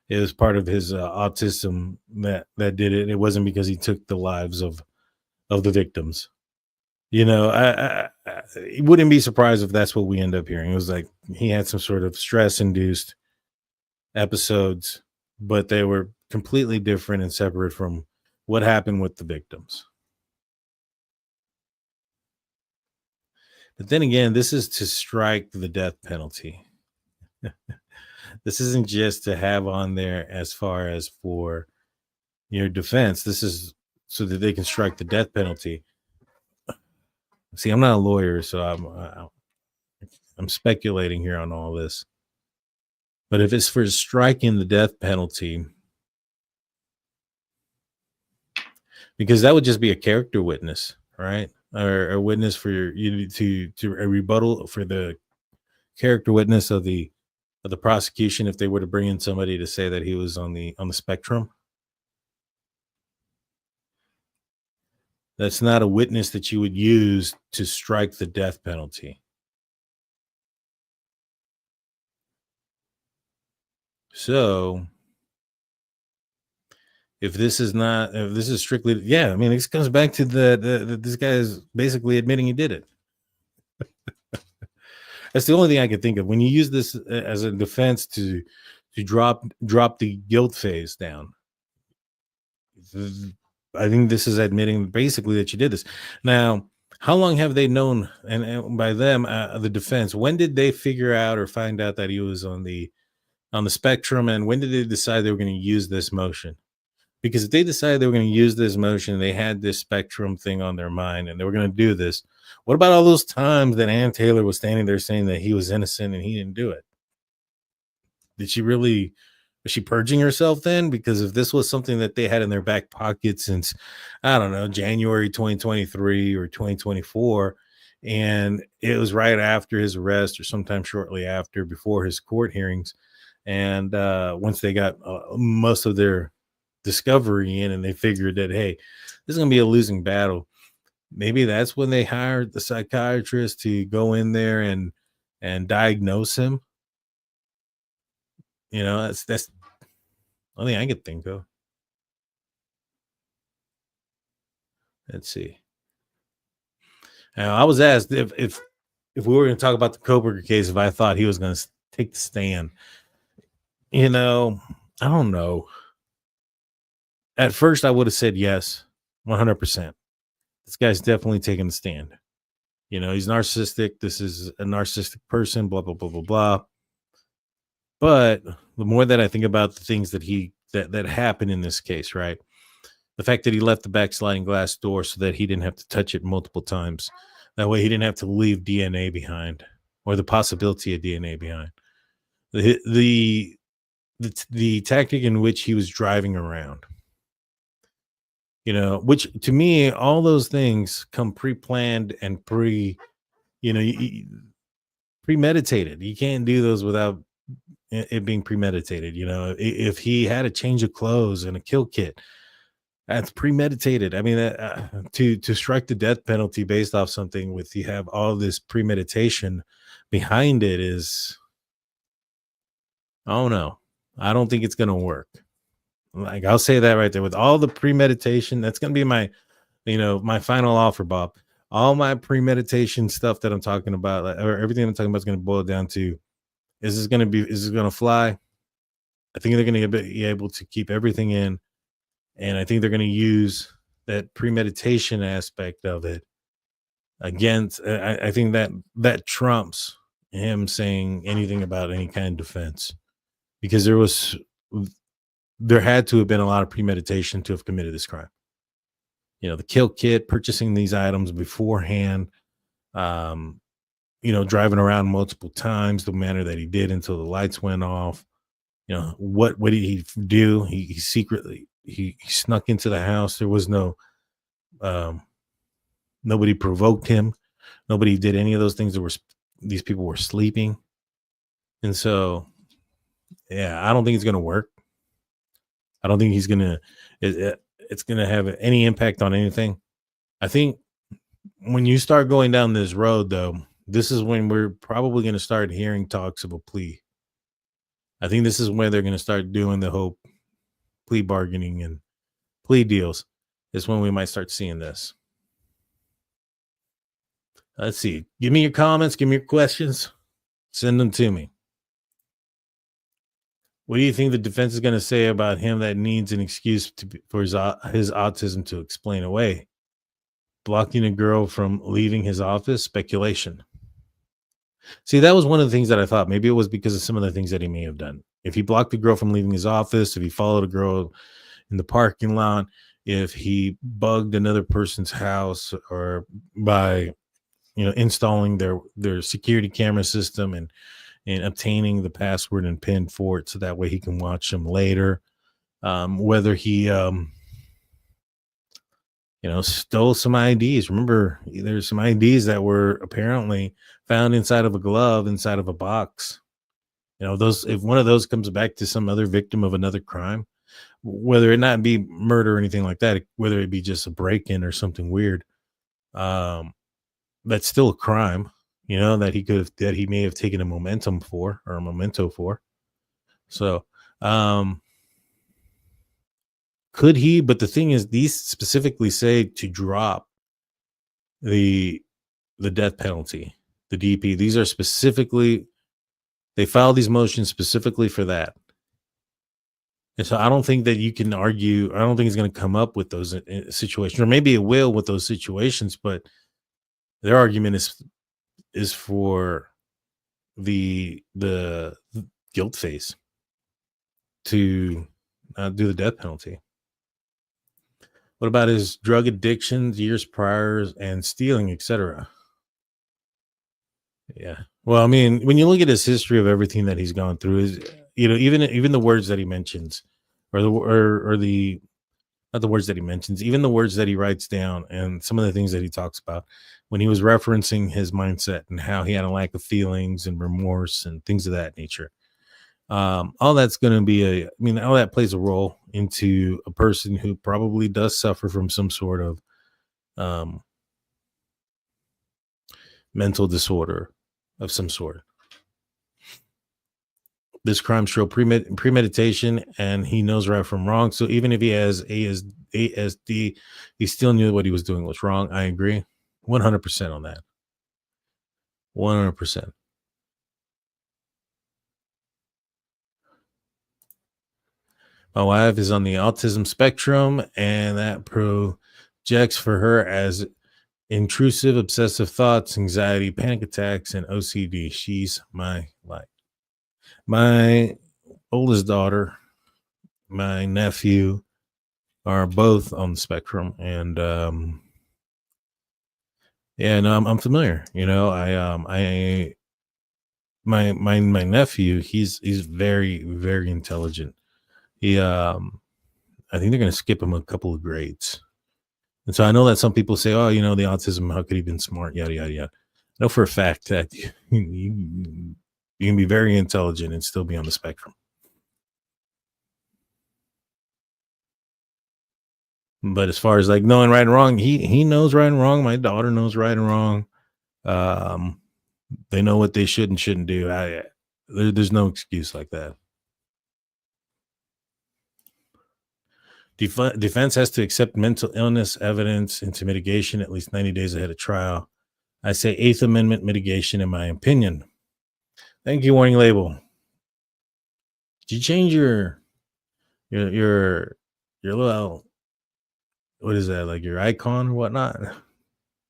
it was part of his autism that did it. It wasn't because he took the lives of the victims. I wouldn't be surprised if that's what we end up hearing. It was like he had some sort of stress induced episodes, but they were completely different and separate from what happened with the victims. But then again, this is to strike the death penalty. This isn't just to have on there as far as for your defense. This is so that they can strike the death penalty. See, I'm not a lawyer, so I'm speculating here on all this. But if it's for striking the death penalty, because that would just be a character witness, right? Or a witness for you to a rebuttal for the character witness of the prosecution if they were to bring in somebody to say that he was on the spectrum. That's not a witness that you would use to strike the death penalty. So if this is strictly, this comes back to this guy is basically admitting he did it. That's the only thing I can think of. When you use this as a defense to drop the guilt phase down, I think this is admitting basically that you did this. Now, how long have they known, and by them, the defense, when did they figure out or find out that he was on the spectrum, and when did they decide they were going to use this motion? Because if they decided they were going to use this motion, they had this spectrum thing on their mind and they were going to do this. What about all those times that Ann Taylor was standing there saying that he was innocent and he didn't do it? Was she purging herself then? Because if this was something that they had in their back pocket since, I don't know, January 2023 or 2024, and it was right after his arrest or sometime shortly after, before his court hearings, and once they got most of their discovery in and they figured that, hey, this is going to be a losing battle, maybe that's when they hired the psychiatrist to go in there and diagnose him. That's Only thing I could think of. Let's see. Now, I was asked if we were going to talk about the Kohberger case, if I thought he was going to take the stand. You know, I don't know. At first, I would have said yes, 100%. This guy's definitely taking the stand. You know, he's narcissistic. This is a narcissistic person, blah, blah, blah, blah, blah. But the more that I think about the things that that happened in this case, right? The fact that he left the backsliding glass door so that he didn't have to touch it multiple times. That way he didn't have to leave DNA behind, or the possibility of DNA behind. The tactic in which he was driving around. You know, which to me, all those things come pre-planned and premeditated. You can't do those without it being premeditated. You know, if he had a change of clothes and a kill kit, that's premeditated. I mean, to strike the death penalty based off something with you have all this premeditation behind it is, oh no, I don't think it's going to work. Like, I'll say that right there with all the premeditation. That's going to be my, my final offer, Bob. All my premeditation stuff that I'm talking about, or everything I'm talking about, is going to boil down to: is this going to fly? I think they're going to be able to keep everything in, and I think they're going to use that premeditation aspect of it against. I think that trumps him saying anything about any kind of defense, because there had to have been a lot of premeditation to have committed this crime. You know, the kill kit, purchasing these items beforehand, driving around multiple times, the manner that he did until the lights went off. You know, what did he do? He secretly, he snuck into the house. There was no, nobody provoked him. Nobody did any of those things. These people were sleeping. And so, yeah, I don't think it's going to work. I don't think he's going to, it's going to have any impact on anything. I think when you start going down this road, though, this is when we're probably going to start hearing talks of a plea. I think this is when they're going to start doing the whole plea bargaining and plea deals. Is when we might start seeing this. Let's see. Give me your comments. Give me your questions. Send them to me. What do you think the defense is going to say about him that needs an excuse for his autism to explain away? Blocking a girl from leaving his office? Speculation. See, that was one of the things that I thought. Maybe it was because of some of the things that he may have done. If he blocked a girl from leaving his office, if he followed a girl in the parking lot, if he bugged another person's house, or by, installing their security camera system and obtaining the password and PIN for it, so that way he can watch them later. Whether he, stole some IDs. Remember, there's some IDs that were apparently found inside of a glove, inside of a box. If one of those comes back to some other victim of another crime, whether it not be murder or anything like that, whether it be just a break-in or something weird, that's still a crime. That he may have taken a memento for. So, could he? But the thing is, these specifically say to drop the death penalty, the DP. These are specifically, they filed these motions specifically for that. And so I don't think that you can argue. I don't think it's going to come up with those situations, or maybe it will with those situations, but their argument is for the guilt phase to do the death penalty. What about his drug addictions, years prior, and stealing, etc.? Yeah. Well, I mean, when you look at his history of everything that he's gone through, even the words that he mentions, or not the words that he mentions, even the words that he writes down, and some of the things that he talks about when he was referencing his mindset and how he had a lack of feelings and remorse and things of that nature. All that's going to be all that plays a role into a person who probably does suffer from some sort of mental disorder of some sort. this crime show premeditation, and he knows right from wrong. So even if he has ASD, he still knew what he was doing was wrong. I agree 100% on that. 100%. My wife is on the autism spectrum, and that projects for her as intrusive, obsessive thoughts, anxiety, panic attacks, and OCD. She's my light. My oldest daughter, my nephew are both on the spectrum, and yeah, no, I'm familiar. You know, my nephew, he's very, very intelligent. He I think they're gonna skip him a couple of grades. And so I know that some people say, oh, you know, the autism, how could he have been smart? Yada, yada, yada. I know for a fact that you can be very intelligent and still be on the spectrum. But as far as like knowing right and wrong, he knows right and wrong. My daughter knows right and wrong. They know what they should and shouldn't do. There's no excuse like that. Defense has to accept mental illness evidence into mitigation at least 90 days ahead of trial. I say Eighth Amendment mitigation, in my opinion. Thank you, warning label. Did you change your little, what is that, like your icon or whatnot?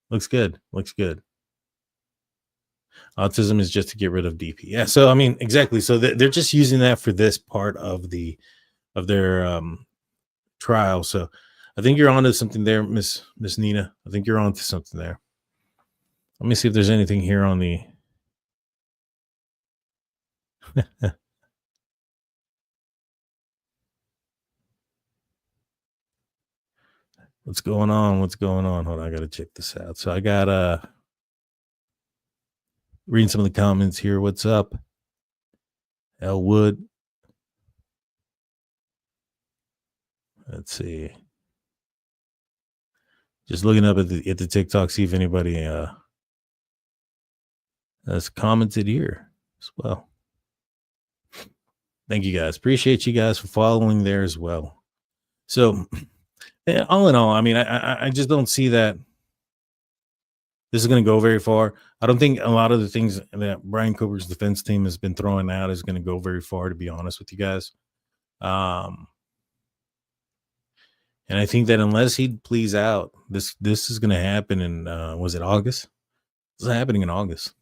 Looks good. Looks good. Autism is just to get rid of DP. Yeah. So I mean, exactly. So they're just using that for this part of their trial. So I think you're onto something there, Miss Nina. I think you're onto something there. Let me see if there's anything here on the what's going on? Hold on, I gotta check this out. So I got reading some of the comments here. What's up? Elwood. Let's see. Just looking up at the TikTok, see if anybody has commented here as well. Thank you guys. Appreciate you guys for following there as well. So all in all, I mean, I just don't see that this is going to go very far. I don't think a lot of the things that Bryan Kohberger's defense team has been throwing out is going to go very far, to be honest with you guys. And I think that unless he pleads out, this is going to happen in, was it August? This is happening in August.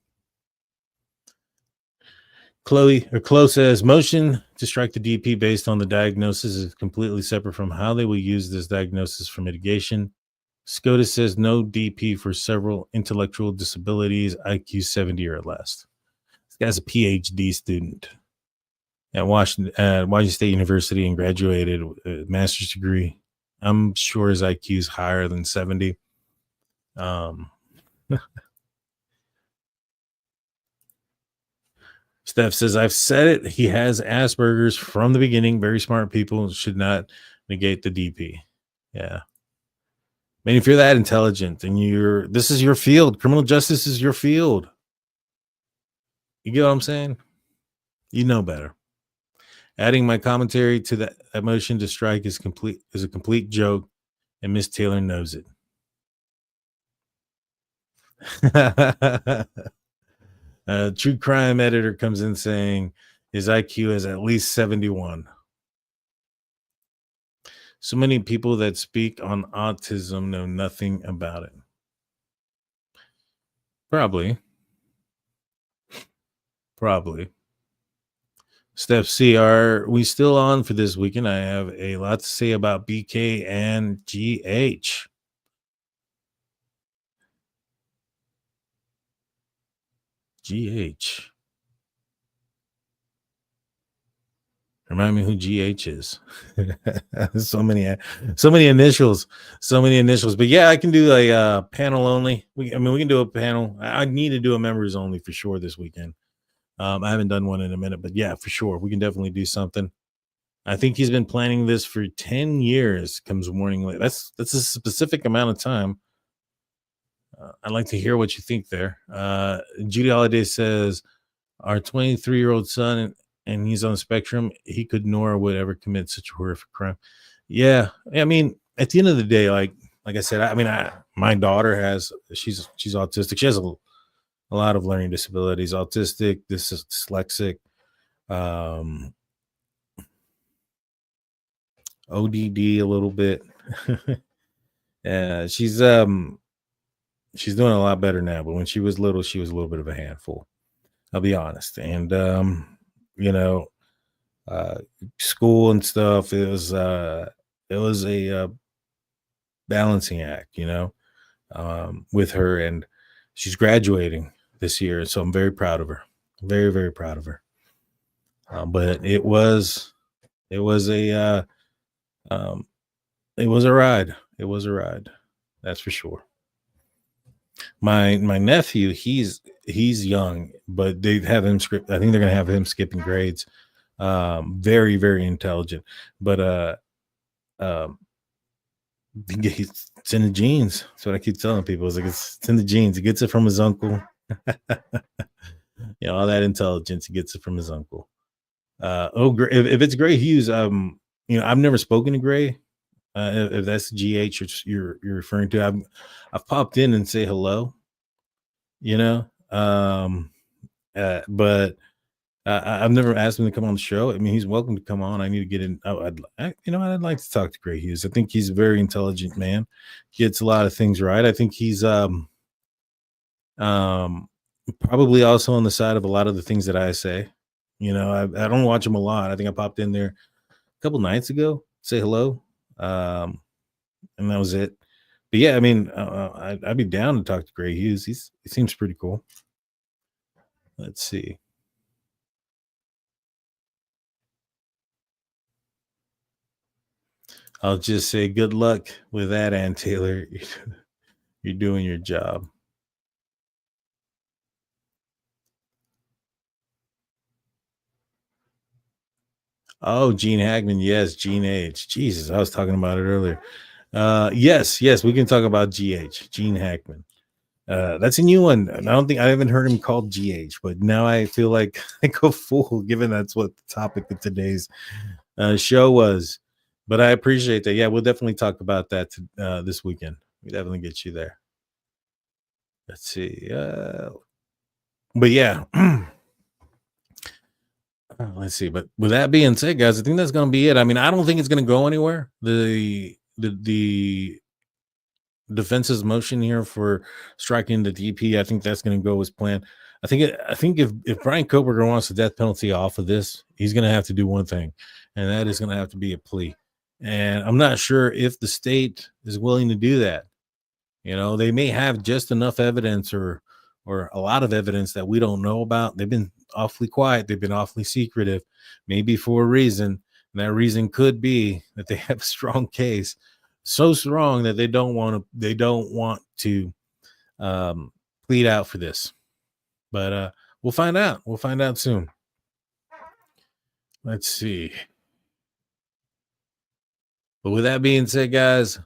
Chloe says, motion to strike the DP based on the diagnosis is completely separate from how they will use this diagnosis for mitigation. SCOTUS says no DP for several intellectual disabilities, IQ 70 or less. This guy's a PhD student at Washington State University and graduated with a master's degree. I'm sure his IQ is higher than 70. Steph says, I've said it. He has Asperger's from the beginning. Very smart people should not negate the DP. Yeah. I mean, if you're that intelligent and this is your field, criminal justice is your field. You get what I'm saying? You know better. Adding my commentary to that motion to strike is a complete joke, and Miss Taylor knows it. True crime editor comes in saying his IQ is at least 71. So many people that speak on autism know nothing about it. Probably. Steph C, are we still on for this weekend? I have a lot to say about BK and GH. GH. Remind me who GH is. so many initials. But yeah, I can do a panel only. We can do a panel. I need to do a members only for sure this weekend. I haven't done one in a minute, but yeah, for sure. We can definitely do something. I think he's been planning this for 10 years. Comes morning late. That's a specific amount of time. I'd like to hear what you think there. Judy Holiday says, our 23-year-old son and he's on the spectrum, he could nor would ever commit such a horrific crime. Yeah, I mean, at the end of the day, like I said, my daughter she's autistic. She has a lot of learning disabilities, autistic, dyslexic, ODD a little bit. She's doing a lot better now, but when she was little, she was a little bit of a handful. I'll be honest. And school and stuff, it was a balancing act, with her, and she's graduating this year, so I'm very proud of her. Very, very proud of her. But it was a ride. It was a ride, that's for sure. My nephew, he's young, but they have him I think they're gonna have him skipping grades. Very, very intelligent, but it's in the genes. That's what I keep telling people. It's in the genes. He gets it from his uncle. All that intelligence, he gets it from his uncle. If it's Gray Hughes, I've never spoken to Gray. If that's GH you're referring to, I've popped in and say hello, but I've never asked him to come on the show. I mean, he's welcome to come on. I need to get in. I'd like to talk to Gray Hughes. I think he's a very intelligent man. He gets a lot of things right. I think he's probably also on the side of a lot of the things that I say. I don't watch him a lot. I think I popped in there a couple nights ago, say hello, and that was it. But yeah, I mean, I'd be down to talk to Gray Hughes. He seems pretty cool. Let's see. I'll just say good luck with that, Ann Taylor. You're doing your job. Oh, Gene Hackman. Yes, Gene H. Jesus, I was talking about it earlier. Yes, we can talk about GH, Gene Hackman. That's a new one. I haven't heard him called GH, but now I feel like I go fool, given that's what the topic of today's show was. But I appreciate that. Yeah, we'll definitely talk about that this weekend. We definitely get you there. Let's see. But yeah. Let's see. But with that being said, guys, I think that's going to be it. I mean, I don't think it's going to go anywhere. The defense's motion here for striking the DP, I think that's going to go as planned. I think if Bryan Kohberger wants the death penalty off of this, he's going to have to do one thing, and that is going to have to be a plea. And I'm not sure if the state is willing to do that. They may have just enough evidence or a lot of evidence that we don't know about. They've been awfully quiet. They've been awfully secretive, maybe for a reason. And that reason could be that they have a strong case, so strong that they don't want to plead out for this. But we'll find out. We'll find out soon. Let's see. But with that being said, guys,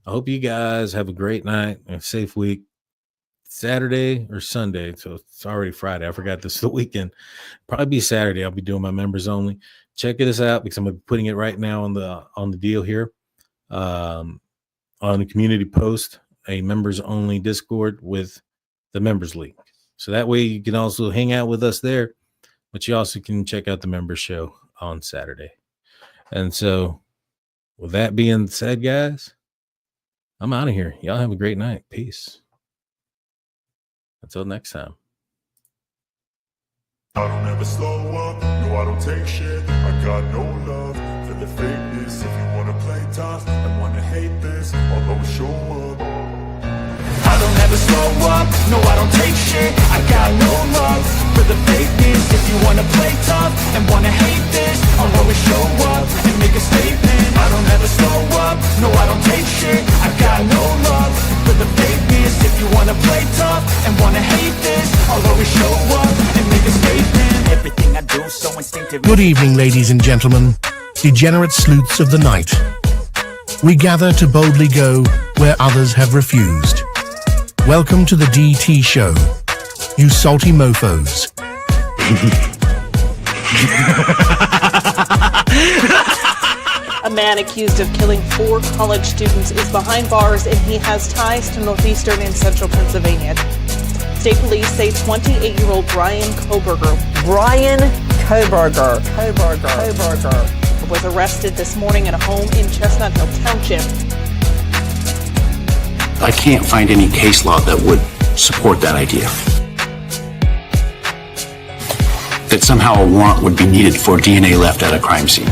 I hope you guys have a great night and a safe week. Saturday or Sunday, so it's already Friday. I forgot this is the weekend. Probably be Saturday. I'll be doing my members only. Check this out because I'm putting it right now on the deal here. On the community post, a members only Discord with the members link. So that way you can also hang out with us there, but you also can check out the members show on Saturday. And so with that being said, guys, I'm out of here. Y'all have a great night. Peace. Until next time. I don't ever slow up, no I don't take shit. I got no love for the fakeness. If you wanna play tough and wanna hate this, I'll always show up. I don't ever slow up, no I don't take shit. I got no love for the fakeness. If you wanna play tough and wanna hate this, I'll always show up and make a statement. I don't ever slow up, no I don't take shit. I got no love for the fakeness. If you wanna play tough and wanna hate this, I'll always show up and make a statement. Everything I do so instinctive. Good evening, ladies and gentlemen, degenerate sleuths of the night. We gather to boldly go where others have refused. Welcome to the DT show, you salty mofos. A man accused of killing 4 college students is behind bars, and he has ties to northeastern and central Pennsylvania. State police say 28-year-old Bryan Kohberger was arrested this morning at a home in Chestnut Hill Township. I can't find any case law that would support that idea. That somehow a warrant would be needed for DNA left at a crime scene.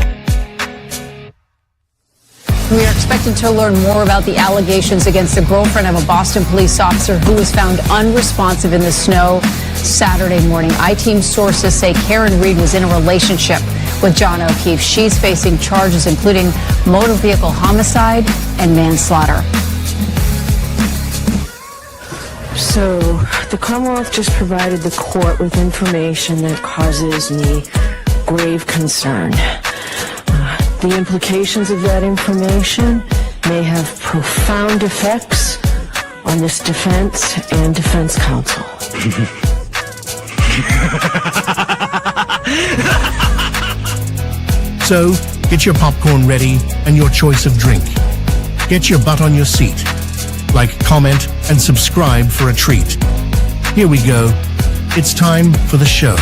We are expecting to learn more about the allegations against the girlfriend of a Boston police officer who was found unresponsive in the snow Saturday morning. I-team sources say Karen Reed was in a relationship with John O'Keefe. She's facing charges including motor vehicle homicide and manslaughter. So, the Commonwealth just provided the court with information that causes me grave concern. The implications of that information may have profound effects on this defense and defense counsel. So, get your popcorn ready and your choice of drink. Get your butt on your seat. Like, comment, and subscribe for a treat. Here we go. It's time for the show.